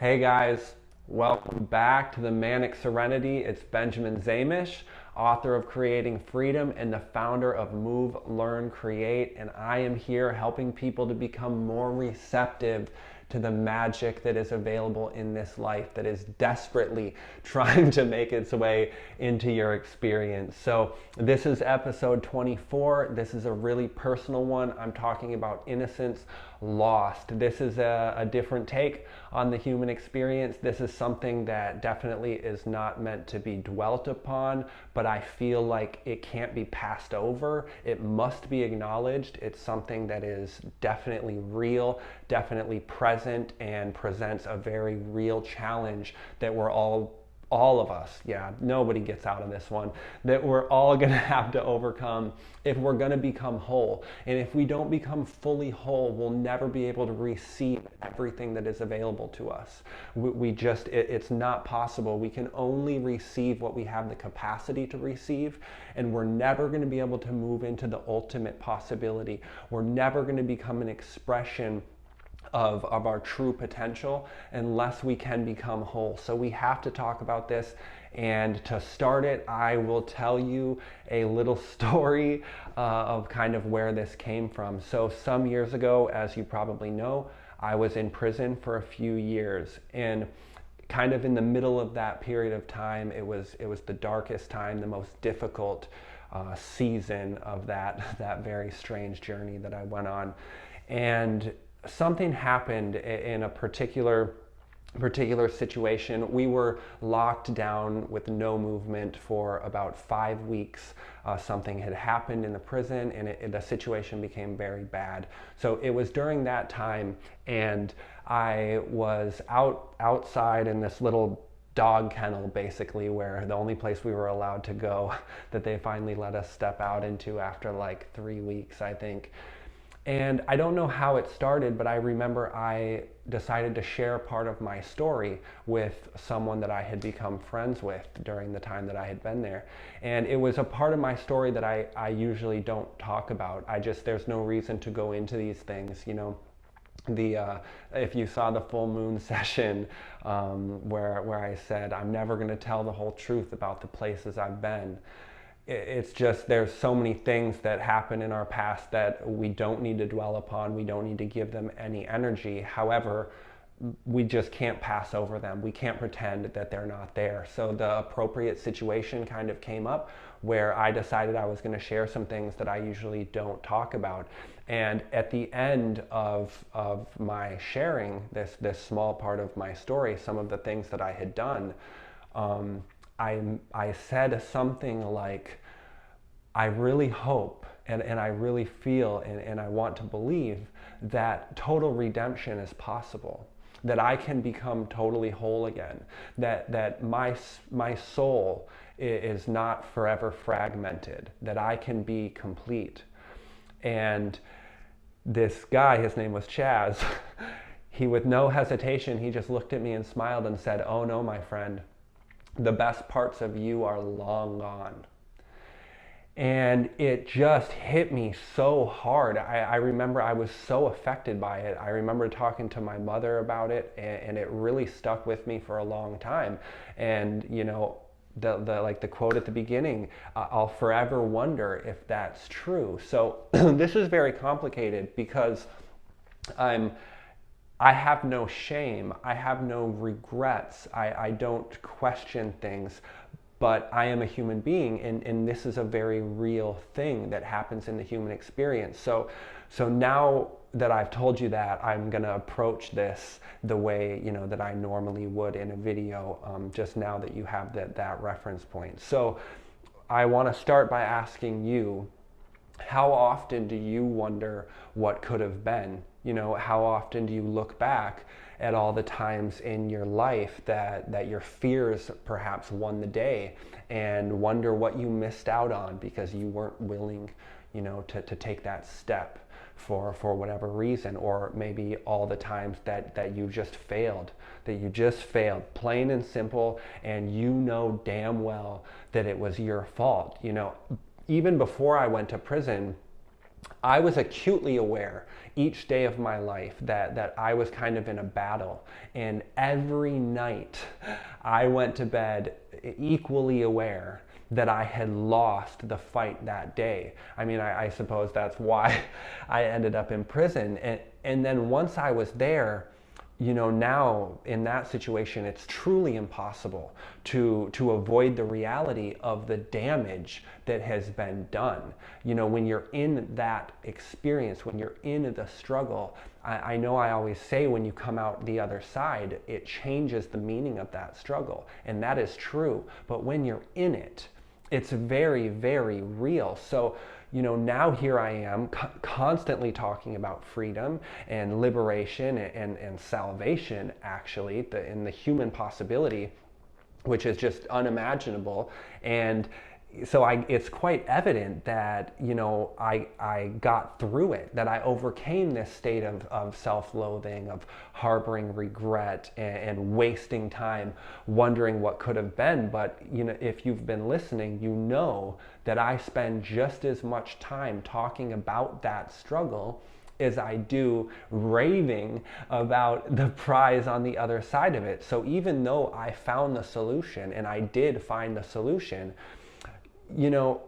Hey guys, welcome back to the Manic Serenity. It's Benjamin Zamish, author of Creating Freedom and the founder of Move, Learn, Create. And I am here helping people to become more receptive to the magic that is available in this life that is desperately trying to make its way into your experience. So this is episode 24. This is a really personal one. I'm talking about innocence lost. This is a different take on the human experience. This is something that definitely is not meant to be dwelt upon, but I feel like it can't be passed over. It must be acknowledged. It's something that is definitely real, definitely present, and presents a very real challenge that we're all of us, nobody gets out of this one, that we're all going to have to overcome if we're going to become whole. And if we don't become fully whole, we'll never be able to receive everything that is available to us. It's not possible. We can only receive what we have the capacity to receive, and we're never going to be able to move into the ultimate possibility. We're never going to become an expression of our true potential unless we can become whole. So we have to talk about this. And to start it, I will tell you a little story of kind of where this came from. So some years ago, as you probably know, I was in prison for a few years, and kind of in the middle of that period of time, it was the darkest time, the most difficult season of that very strange journey that I went on. And something happened in a particular situation. We were locked down with no movement for about 5 weeks. Something had happened in the prison, and the situation became very bad. So it was during that time, and I was outside in this little dog kennel, basically, where the only place we were allowed to go that they finally let us step out into after like 3 weeks, I think. And I don't know how it started, but I remember I decided to share part of my story with someone that I had become friends with during the time that I had been there. And it was a part of my story that I usually don't talk about. There's no reason to go into these things, you know. If you saw the full moon session where I said, I'm never going to tell the whole truth about the places I've been. It's just, there's so many things that happen in our past that we don't need to dwell upon. We don't need to give them any energy. However, we just can't pass over them. We can't pretend that they're not there. So the appropriate situation kind of came up where I decided I was going to share some things that I usually don't talk about. And at the end of my sharing this small part of my story, some of the things that I had done, I said something like, I really hope and I really feel and I want to believe that total redemption is possible, that I can become totally whole again, that my soul is not forever fragmented, that I can be complete. And this guy, his name was Chaz, he, with no hesitation, he just looked at me and smiled and said, "Oh no, my friend, the best parts of you are long gone." And it just hit me so hard. I remember I was so affected by it. I remember talking to my mother about it, and it really stuck with me for a long time. And you know, the quote at the beginning, I'll forever wonder if that's true. So this is very complicated because I have no shame, I have no regrets, I don't question things, but I am a human being, and this is a very real thing that happens in the human experience. So now that I've told you that, I'm gonna approach this the way, you know, that I normally would in a video, just now that you have that reference point. So I wanna start by asking you, how often do you wonder what could have been? You know, how often do you look back at all the times in your life that your fears perhaps won the day and wonder what you missed out on because you weren't willing, you know, to take that step for whatever reason, or maybe all the times that you just failed, plain and simple, and you know damn well that it was your fault. You know, even before I went to prison, I was acutely aware each day of my life that I was kind of in a battle. And every night I went to bed equally aware that I had lost the fight that day. I mean, I suppose that's why I ended up in prison. And then once I was there, now in that situation, it's truly impossible to avoid the reality of the damage that has been done. When you're in that experience, when you're in the struggle, I know I always say when you come out the other side, it changes the meaning of that struggle. And that is true. But when you're in it, it's very, very real. So, now here I am constantly talking about freedom and liberation and salvation, actually, in the human possibility, which is just unimaginable. And so it's quite evident that, I got through it, that I overcame this state of self-loathing, of harboring regret and wasting time wondering what could have been. But, if you've been listening, that I spend just as much time talking about that struggle as I do raving about the prize on the other side of it. So even though I found the solution, and I did find the solution,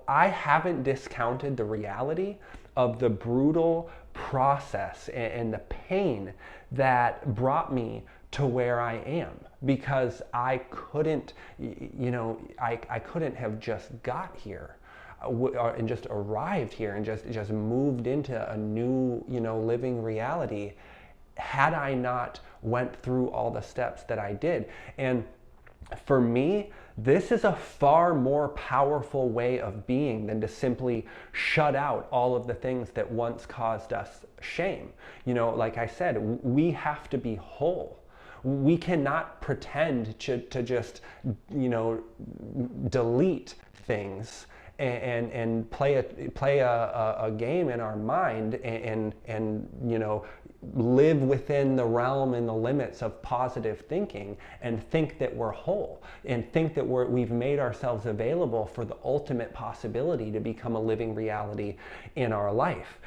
I haven't discounted the reality of the brutal process and the pain that brought me to where I am, because I couldn't, I couldn't have just got here and just arrived here and just moved into a new, living reality had I not went through all the steps that I did. And for me, this is a far more powerful way of being than to simply shut out all of the things that once caused us shame. Like I said, we have to be whole. We cannot pretend to just, delete things and play a game in our mind and live within the realm and the limits of positive thinking and think that we're whole and think that we've made ourselves available for the ultimate possibility to become a living reality in our life.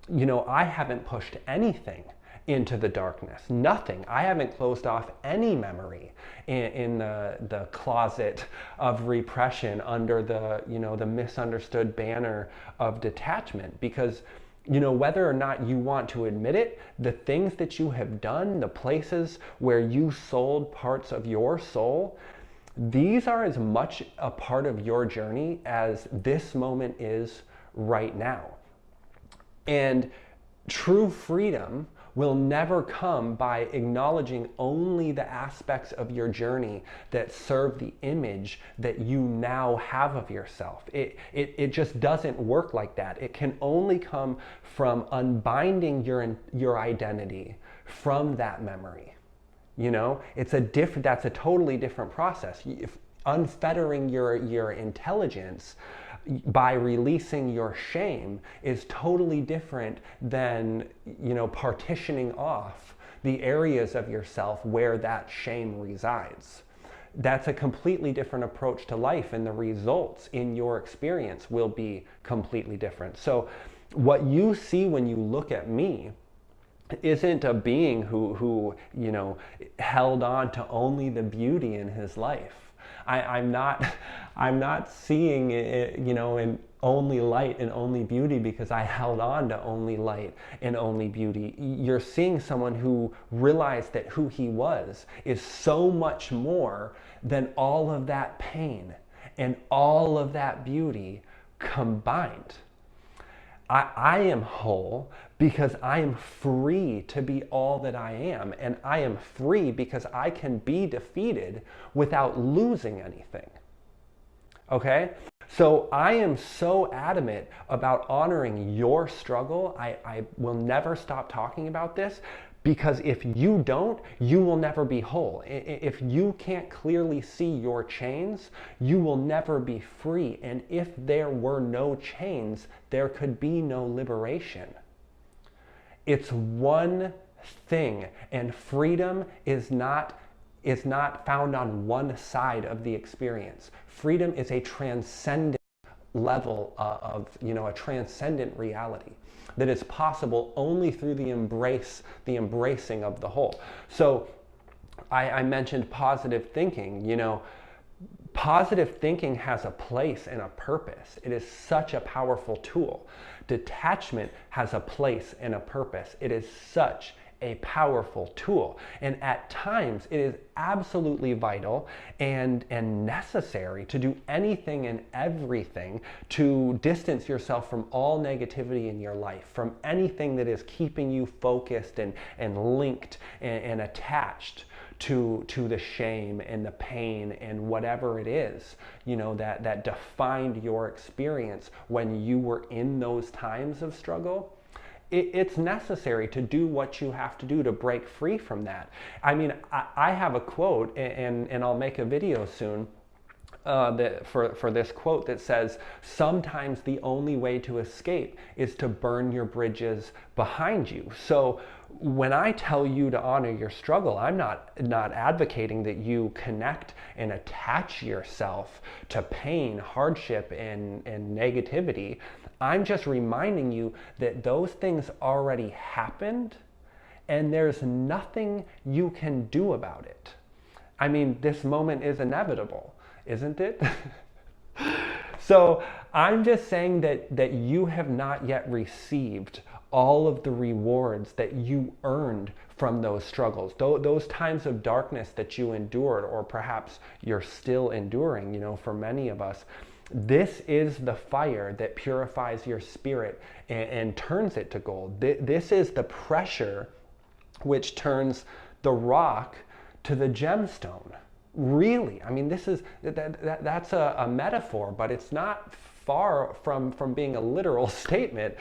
I haven't pushed anything into the darkness. Nothing. I haven't closed off any memory in the closet of repression under the misunderstood banner of detachment, because whether or not you want to admit it, the things that you have done, the places where you sold parts of your soul, these are as much a part of your journey as this moment is right now. And true freedom will never come by acknowledging only the aspects of your journey that serve the image that you now have of yourself. It just doesn't work like that. It can only come from unbinding your identity from that memory. That's a totally different process. Unfettering your intelligence by releasing your shame is totally different than, partitioning off the areas of yourself where that shame resides. That's a completely different approach to life, and the results in your experience will be completely different. So what you see when you look at me isn't a being who held on to only the beauty in his life. I'm not seeing it, in only light and only beauty because I held on to only light and only beauty. You're seeing someone who realized that who he was is so much more than all of that pain and all of that beauty combined. I am whole because I am free to be all that I am, and I am free because I can be defeated without losing anything. Okay? So I am so adamant about honoring your struggle. I will never stop talking about this, because if you don't, you will never be whole. If you can't clearly see your chains, you will never be free. And if there were no chains, there could be no liberation. It's one thing, and freedom is not found on one side of the experience. Freedom is a transcendent level of, a transcendent reality that is possible only through the embracing of the whole. So I mentioned positive thinking. Positive thinking has a place and a purpose. It is such a powerful tool. Detachment has a place and a purpose. It is such a powerful tool. And at times it is absolutely vital and necessary to do anything and everything to distance yourself from all negativity in your life, from anything that is keeping you focused and linked and attached to the shame and the pain and whatever it is, that defined your experience when you were in those times of struggle. It's necessary to do what you have to do to break free from that. I mean, I have a quote, and I'll make a video soon for this quote that says, sometimes the only way to escape is to burn your bridges behind you. So when I tell you to honor your struggle, I'm not advocating that you connect and attach yourself to pain, hardship, and negativity. I'm just reminding you that those things already happened and there's nothing you can do about it. I mean, this moment is inevitable, isn't it? So I'm just saying that you have not yet received all of the rewards that you earned from those struggles, those times of darkness that you endured, or perhaps you're still enduring, for many of us. This is the fire that purifies your spirit and turns it to gold. This is the pressure which turns the rock to the gemstone. Really, I mean, that's a metaphor, but it's not far from being a literal statement.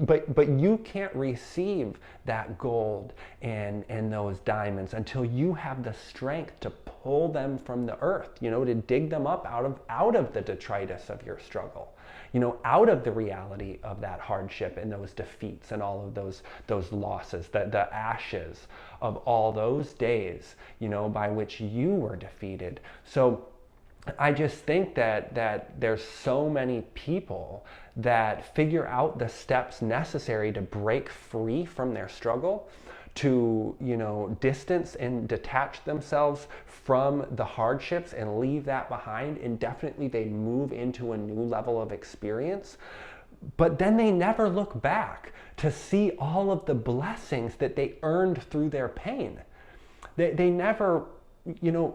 But you can't receive that gold and those diamonds until you have the strength to pull them from the earth, to dig them up out of the detritus of your struggle, out of the reality of that hardship and those defeats and all of those losses, the ashes of all those days, by which you were defeated. So I just think that there's so many people that figure out the steps necessary to break free from their struggle, to distance and detach themselves from the hardships and leave that behind, and definitely they move into a new level of experience. But then they never look back to see all of the blessings that they earned through their pain. They never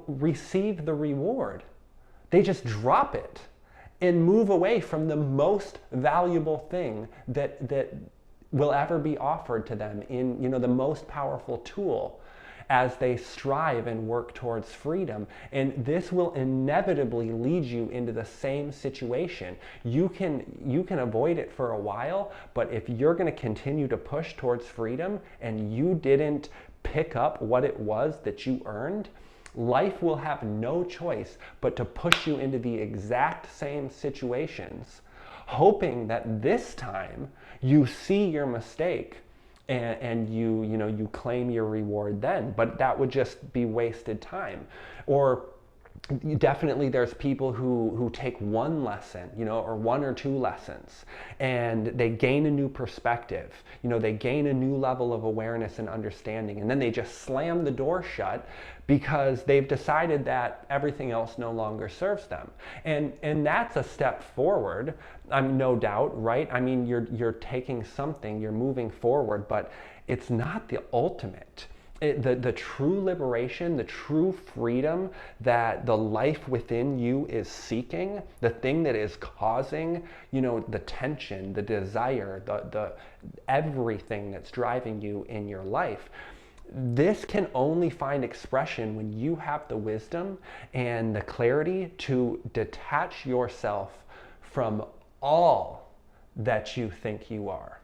receive the reward. They just drop it and move away from the most valuable thing that will ever be offered to them in the most powerful tool as they strive and work towards freedom. And this will inevitably lead you into the same situation. You can avoid it for a while, but if you're going to continue to push towards freedom and you didn't pick up what it was that you earned, life will have no choice but to push you into the exact same situations, hoping that this time you see your mistake and you claim your reward then. But that would just be wasted time. Or definitely there's people who take one lesson, or one or two lessons, and they gain a new perspective, they gain a new level of awareness and understanding, and then they just slam the door shut because they've decided that everything else no longer serves them. And that's a step forward, no doubt, right? I mean, you're taking something, you're moving forward, but it's not the ultimate. The true liberation, the true freedom that the life within you is seeking, the thing that is causing, the tension, the desire, the everything that's driving you in your life, this can only find expression when you have the wisdom and the clarity to detach yourself from all that you think you are.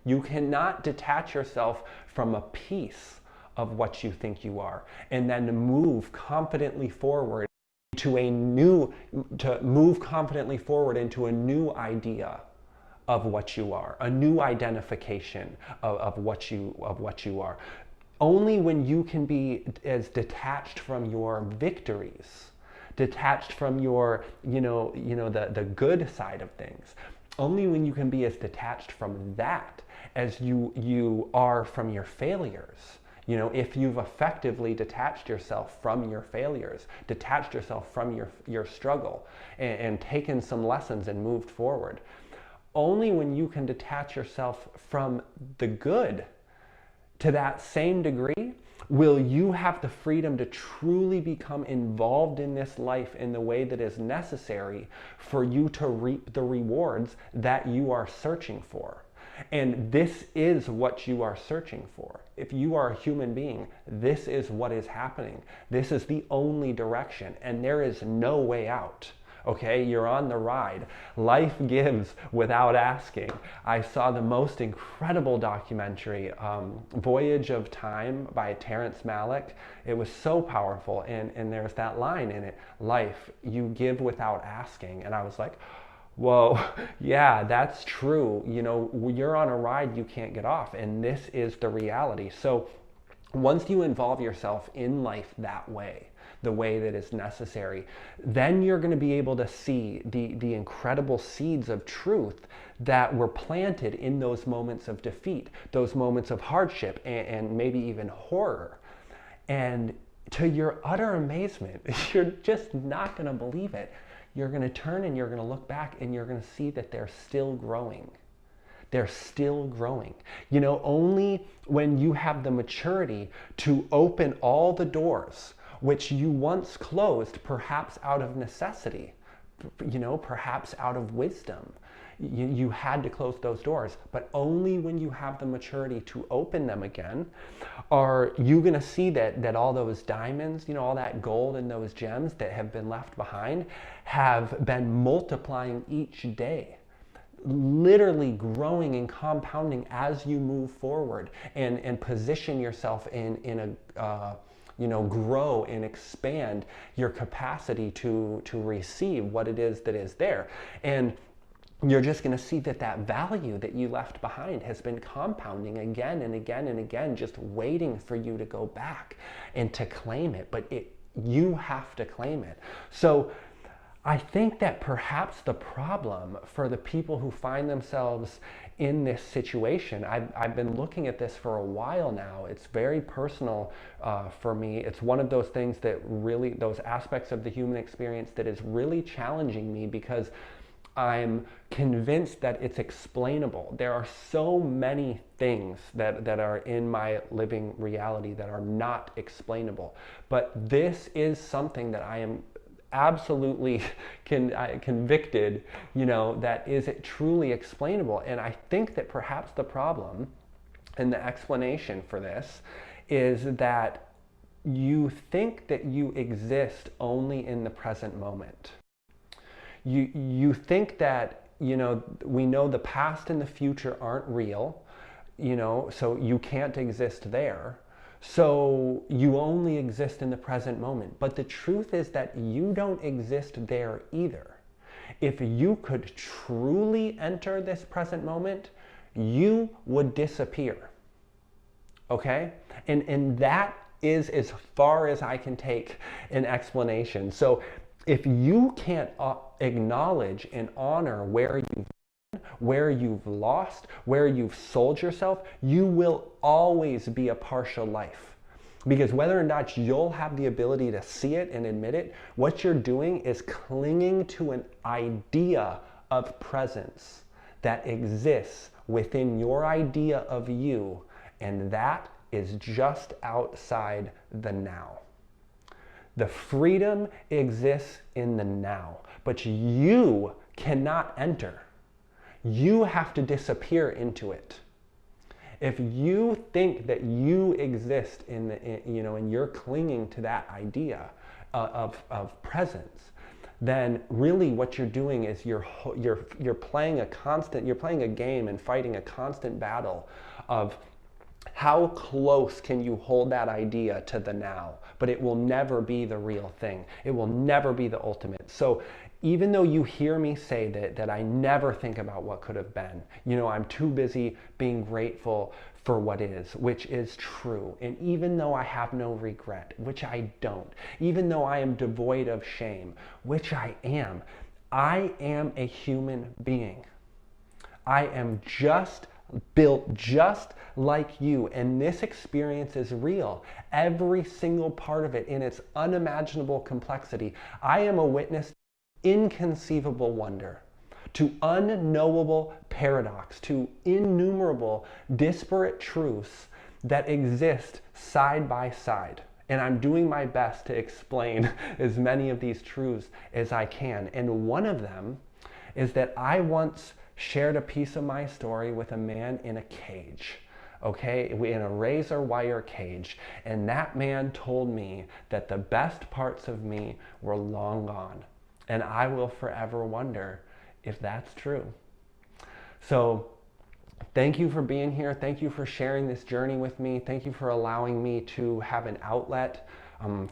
You cannot detach yourself from a piece of what you think you are and then move confidently forward into a new idea of what you are, a new identification of what you are. Only when you can be as detached from your victories detached from your, the good side of things. Only when you can be as detached from that as you are from your failures. If you've effectively detached yourself from your failures, detached yourself from your struggle, and taken some lessons and moved forward. Only when you can detach yourself from the good to that same degree will you have the freedom to truly become involved in this life in the way that is necessary for you to reap the rewards that you are searching for. And this is what you are searching for. If you are a human being, this is what is happening. This is the only direction, and there is no way out. Okay, you're on the ride. Life gives without asking. I saw the most incredible documentary, Voyage of Time by Terrence Malick. It was so powerful, and there's that line in it, life, you give without asking. And I was like, whoa, yeah, that's true. You're on a ride you can't get off, and this is the reality. So once you involve yourself in life that way, the way that is necessary, then you're going to be able to see the incredible seeds of truth that were planted in those moments of defeat, those moments of hardship, and maybe even horror. And to your utter amazement, you're just not going to believe it. You're going to turn and you're going to look back and you're going to see that they're still growing. They're still growing. Only when you have the maturity to open all the doors which you once closed, perhaps out of necessity, perhaps out of wisdom. You had to close those doors, but only when you have the maturity to open them again are you going to see that all those diamonds, all that gold and those gems that have been left behind have been multiplying each day, literally growing and compounding as you move forward and position yourself in a grow and expand your capacity to receive what it is that is there. And you're just going to see that value that you left behind has been compounding again and again and again, just waiting for you to go back and to claim it. But you have to claim it. So I think that perhaps the problem for the people who find themselves in this situation, I've been looking at this for a while now. It's very personal for me. It's one of those things that really, those aspects of the human experience that is really challenging me, because I'm convinced that it's explainable. There are so many things that are in my living reality that are not explainable. But this is something that I am absolutely convicted, that is truly explainable. And I think that perhaps the problem and the explanation for this is that you think that you exist only in the present moment. You think that, we know the past and the future aren't real, so you can't exist there. So you only exist in the present moment. But the truth is that you don't exist there either. If you could truly enter this present moment, you would disappear. Okay? And that is as far as I can take an explanation. So if you can't acknowledge and honor where you've lost, where you've sold yourself, you will always be a partial life. Because whether or not you'll have the ability to see it and admit it, what you're doing is clinging to an idea of presence that exists within your idea of you, and that is just outside the now. The freedom exists in the now, but you cannot enter. You have to disappear into it. If you think that you exist and you're clinging to that idea of presence, then really what you're doing is you're playing a game and fighting a constant battle of how close can you hold that idea to the now, but it will never be the real thing. It will never be the ultimate. So even though you hear me say that I never think about what could have been, I'm too busy being grateful for what is, which is true. And even though I have no regret, which I don't, even though I am devoid of shame, which I am a human being. I am just built just like you, and this experience is real. Every single part of it in its unimaginable complexity. I am a witness to inconceivable wonder, to unknowable paradox, to innumerable disparate truths that exist side by side. And I'm doing my best to explain as many of these truths as I can. And one of them is that I once shared a piece of my story with a man in a cage, okay, in a razor wire cage. And that man told me that the best parts of me were long gone. And I will forever wonder if that's true. So thank you for being here. Thank you for sharing this journey with me. Thank you for allowing me to have an outlet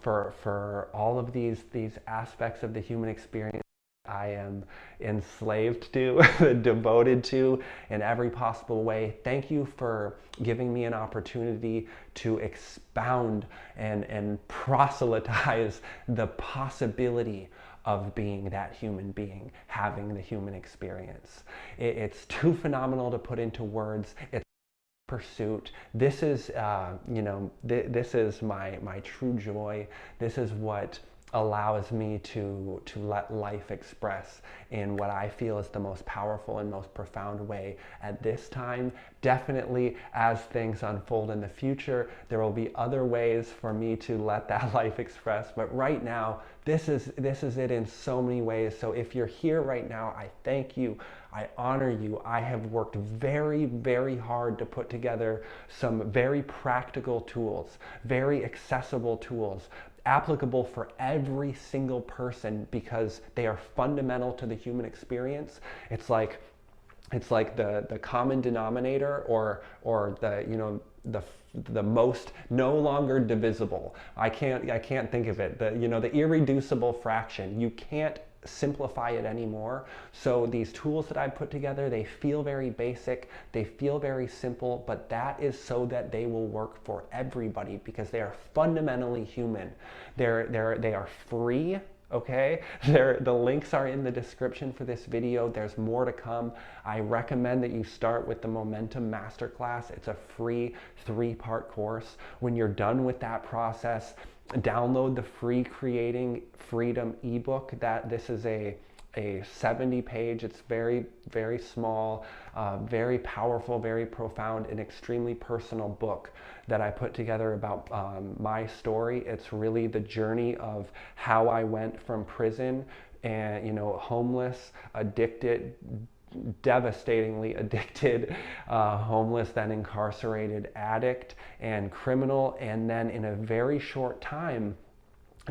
for all of these aspects of the human experience I am enslaved to, devoted to in every possible way. Thank you for giving me an opportunity to expound and proselytize the possibility of being that human being, having the human experience. It's too phenomenal to put into words. It's pursuit. This is, this is my true joy. This is what allows me to let life express in what I feel is the most powerful and most profound way at this time. Definitely, as things unfold in the future, there will be other ways for me to let that life express. But right now, this is it in so many ways. So if you're here right now, I thank you. I honor you. I have worked very, very hard to put together some very practical tools, very accessible tools, applicable for every single person because they are fundamental to the human experience. It's like the common denominator or the most no longer divisible. I can't think of it. The irreducible fraction. You can't simplify it anymore. So these tools that I put together, they feel very basic, they feel very simple, but that is so that they will work for everybody because they are fundamentally human. They are free. Okay, the links are in the description for this video. There's more to come. I recommend that you start with the Momentum Masterclass. It's a free 3-part course. When you're done with that process, download the free Creating Freedom ebook. This is a 70-page, it's very, very small, very powerful, very profound, and extremely personal book that I put together about my story. It's really the journey of how I went from prison and, homeless, addicted, devastatingly addicted, homeless, then incarcerated, addict, and criminal, and then in a very short time,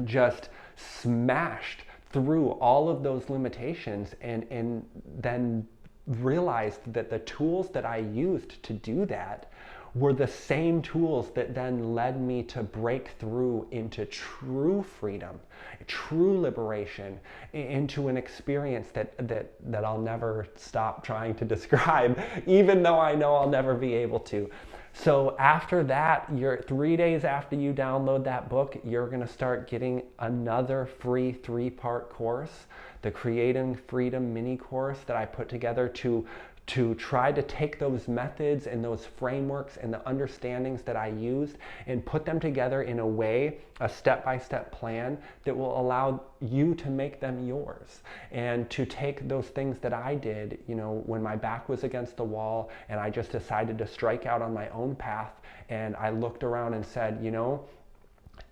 just smashed through all of those limitations and then realized that the tools that I used to do that were the same tools that then led me to break through into true freedom, true liberation, into an experience that I'll never stop trying to describe, even though I know I'll never be able to. So after that, 3 days after you download that book, you're gonna start getting another free 3-part course, the Creating Freedom mini course that I put together to try to take those methods and those frameworks and the understandings that I used and put them together in a way, a step-by-step plan that will allow you to make them yours and to take those things that I did, when my back was against the wall and I just decided to strike out on my own path, and I looked around and said,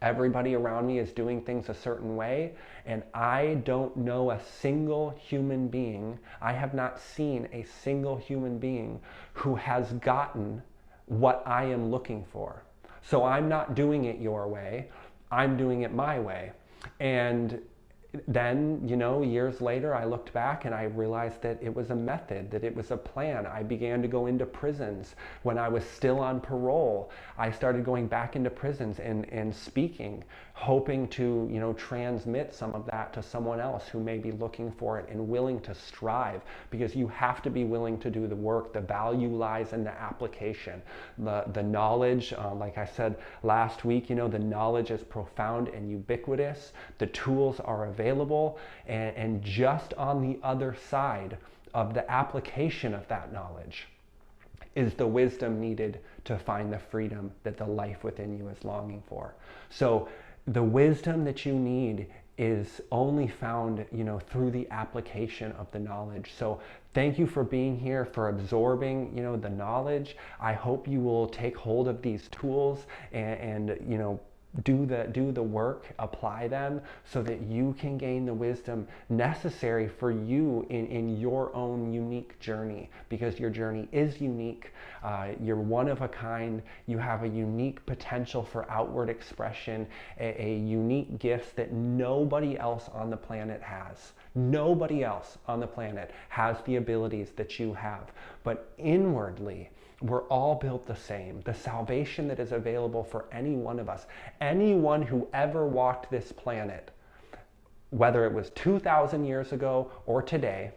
everybody around me is doing things a certain way, and I don't know a single human being, I have not seen a single human being who has gotten what I am looking for. So I'm not doing it your way, I'm doing it my way. And then, years later, I looked back and I realized that it was a method, that it was a plan. I began to go into prisons when I was still on parole. I started going back into prisons and speaking, hoping to, transmit some of that to someone else who may be looking for it and willing to strive, because you have to be willing to do the work. The value lies in the application. The knowledge, like I said last week, the knowledge is profound and ubiquitous. The tools are available, and just on the other side of the application of that knowledge is the wisdom needed to find the freedom that the life within you is longing for. So the wisdom that you need is only found, through the application of the knowledge. So thank you for being here, for absorbing, the knowledge. I hope you will take hold of these tools and do the work, apply them, so that you can gain the wisdom necessary for you in your own unique journey, because your journey is unique. You're one of a kind. You have a unique potential for outward expression, a unique gift that nobody else on the planet has. Nobody else on the planet has the abilities that you have. But inwardly, we're all built the same. The salvation that is available for any one of us, anyone who ever walked this planet, whether it was 2,000 years ago or today,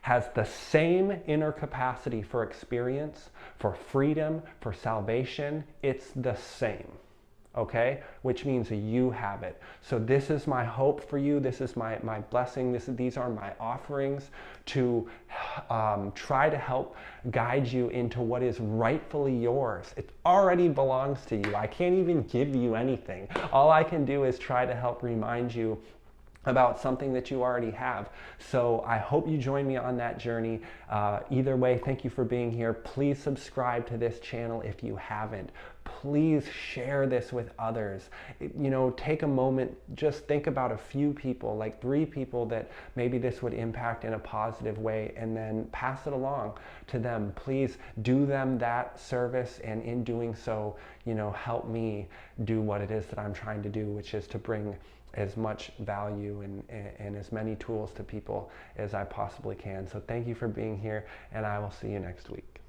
has the same inner capacity for experience, for freedom, for salvation. It's the same. Okay? Which means you have it. So this is my hope for you. This is my blessing. These are my offerings to try to help guide you into what is rightfully yours. It already belongs to you. I can't even give you anything. All I can do is try to help remind you about something that you already have. So I hope you join me on that journey. Either way, thank you for being here. Please subscribe to this channel if you haven't. Please share this with others. Take a moment, just think about a few people, like 3 people that maybe this would impact in a positive way, and then pass it along to them. Please do them that service, and in doing so, help me do what it is that I'm trying to do, which is to bring as much value and as many tools to people as I possibly can. So thank you for being here, and I will see you next week.